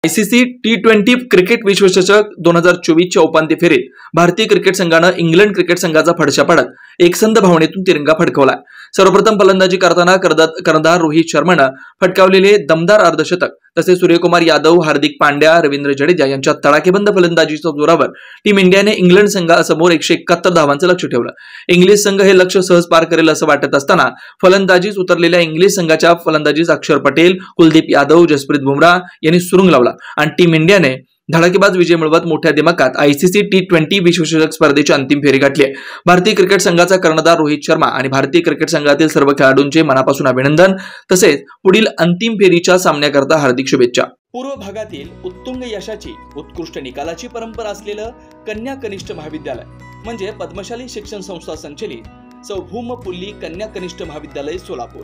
ICC T20 cricket विश्वचषक 2024च्या उपांत्य फेरीत भारतीय क्रिकेट संघानं इंग्लंड क्रिकेट संघाचा फडशा पाडत एकसंध भावनेतून तिरंगा फडकवला। सर्वप्रथम फलंदाजी करताना कर्णधार रोहित शर्मानं फटकावलेले दमदार अर्धशतक तसेच सूर्यकुमार यादव, हार्दिक पांड्या, रवींद्र जडेजा यांच्या तडाखेबंद फलंदाजीच्या जोरावर टीम इंडियाने इंग्लंड संघासमोर 171 धावांचं लक्ष्य ठेवलं। इंग्लिश संघ हे लक्ष्य सहज पार करेल असं वाटत असताना फलंदाजीस उतरलेल्या इंग्लिश संघाच्या फलंदाजीस अक्षर पटेल, कुलदीप यादव, जसप्रीत बुमराह यांनी सुरुंग लावला आणि टीम इंडियाने धडाकेबाज विजय मिळवत मोठ्या दिमाखात ICC T20 विश्वचषक स्पर्धेची अंतिम फेरी गाठली आहे। भारतीय क्रिकेट संघाचा कर्णधार रोहित शर्मा आणि भारतीय क्रिकेट संघातील सर्व खेळाडूंचे मनापासून अभिनंदन, तसेच पुढील अंतिम फेरीच्या सामन्याकरता हार्दिक शुभेच्छा। पूर्व भागातील उत्तुंग यशाची उत्कृष्ट निकालाची परंपरा असलेलं कन्या कनिष्ठ महाविद्यालय म्हणजे पद्मशाली शिक्षण संस्था संचलित सौ भूमपुल्ली कन्या कनिष्ठ महाविद्यालय सोलापूर।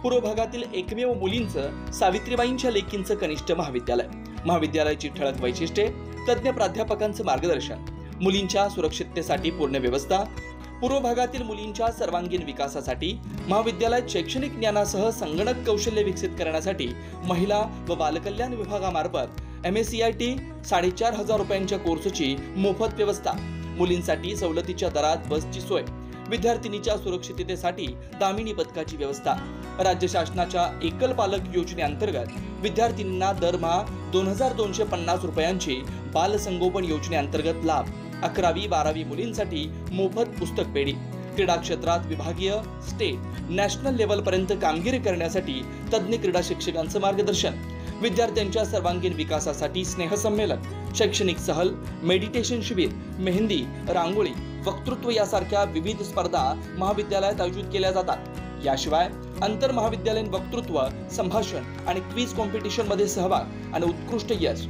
पूर्व भागातील एकमेव मुलींचं सावित्रीबाईंच्या लेकींचं कनिष्ठ महाविद्यालय। महाविद्यालयाची ठळक वैशिष्ट्ये: तज्ञ प्राध्यापकांचं मार्गदर्शन, मुलींच्या सुरक्षिततेसाठी पूर्ण व्यवस्था, पूर्व भागातील मुलींच्या सर्वांगीण विकासासाठी महाविद्यालयात शैक्षणिक ज्ञानासह संगणक कौशल्य विकसित करण्यासाठी महिला व बालकल्याण विभागामार्फत MSCIT 4,500 रुपयांच्या कोर्सची मोफत व्यवस्था, मुलींसाठी सवलतीच्या दरात बसची सोय, विद्यार्थिनीच्या सुरक्षिततेसाठी दामिनी पथकाची व्यवस्था, राज्य शासनाच्या एकल पालक योजनेअंतर्गत विद्यार्थिनींना दरमहा 2,250 रुपयांची बाल संगोपन योजनेअंतर्गत लाभ, 11वी 12वी मुलींसाठी मोफत पुस्तक पेढी, क्रीडा क्षेत्रात विभागीय, स्टेट, नॅशनल लेव्हल पर्यंत कामगिरी करण्यासाठी तज्ञ क्रीडा शिक्षकांचं मार्गदर्शन, विद्यार्थ्यांच्या सर्वांगीण विकासासाठी स्नेहसंमेलन, शैक्षणिक सहल, मेडिटेशन शिबिर, मेहंदी, रांगोळी, वक्तृत्व यासारख्या विविध स्पर्धा महाविद्यालयात आयोजित केल्या जातात। याशिवाय आंतर महाविद्यालयीन वक्तृत्व, संभाषण आणि क्विज कॉम्पिटिशन मध्ये सहभाग आणि उत्कृष्ट यश,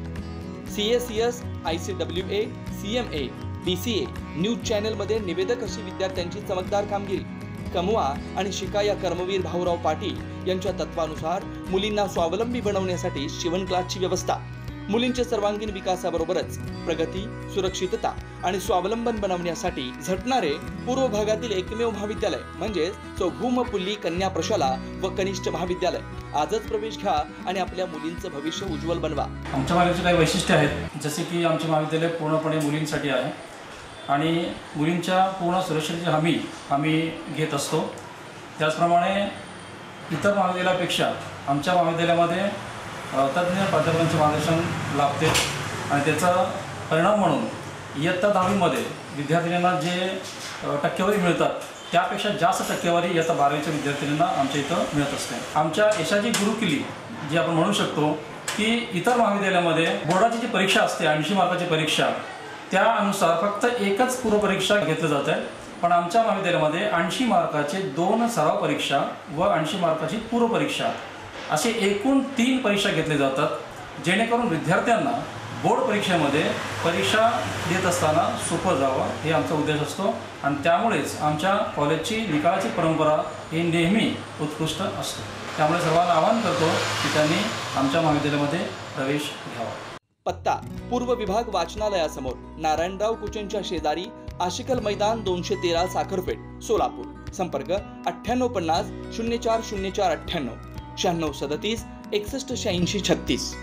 CACS, ICWA, CMA, BCA, news channel मध्ये निवेदक अशी विद्यार्थ्यांची चमकदार कामगिरी, कमवा आणि शिका या कर्मवीर भाऊराव पाटील यांच्या तत्वानुसार मुलींना स्वावलंबी बनवण्यासाठी शिवण क्लासची व्यवस्था, मुलींच्या सर्वांगीण विकासाबरोबरच प्रगती, सुरक्षितता आणि स्वावलंबन बनवण्यासाठी झटणारे पूर्व भागातील एकमेव महाविद्यालय म्हणजे सौ भूमपुल्ली कन्या प्रशाला व कनिष्ठ महाविद्यालय। आजच प्रवेश घ्या आणि आपल्या मुलींचं भविष्य उज्ज्वल बनवा। आमच्या महाविद्यालयाचे काही वैशिष्ट्य आहेत, जसे की आमचे महाविद्यालय पूर्णपणे मुलींसाठी आहे आणि मुलींच्या पूर्ण सुरक्षेची हमी आम्ही घेत असतो। त्याचप्रमाणे इतर महाविद्यालयापेक्षा आमच्या महाविद्यालयामध्ये तज्ञ प्राध्यापकांचे मार्गदर्शन लाभते आणि त्याचा परिणाम म्हणून इयत्ता 10वीमध्ये विद्यार्थिनींना जे टक्केवारी मिळतात त्यापेक्षा जास्त टक्केवारी इयत्ता 12वीच्या विद्यार्थिनींना आमच्या इथं मिळत असते। आमच्या यशाची गुरुकिल्ली जी आपण म्हणू शकतो की इतर महाविद्यालयामध्ये बोर्डाची जी परीक्षा असते 80 मार्काची परीक्षा, त्यानुसार फक्त एकच पूर्वपरीक्षा घेतली जाते, पण आमच्या महाविद्यालयामध्ये 80 मार्काचे 2 सराव परीक्षा व 80 मार्काची पूर्वपरीक्षा असे एकूण 3 परीक्षा घेतल्या जातात, जेणेकरून विद्यार्थ्यांना बोर्ड परीक्षेमध्ये परीक्षा देत असताना सोपं जावं हे आमचा उद्देश असतो आणि त्यामुळेच आमच्या कॉलेजची निकालाची परंपरा ही नेहमी उत्कृष्ट असते। त्यामुळे सर्वांना आवाहन करतो की त्यांनी आमच्या महाविद्यालयामध्ये प्रवेश घ्यावा। पत्ता: पूर्व विभाग वाचनालयासमोर, नारायणराव कुचनच्या शेजारी, आशिकल मैदान, 213 साखरपेठ, सोलापूर। संपर्क 9850 040498 9637 618636।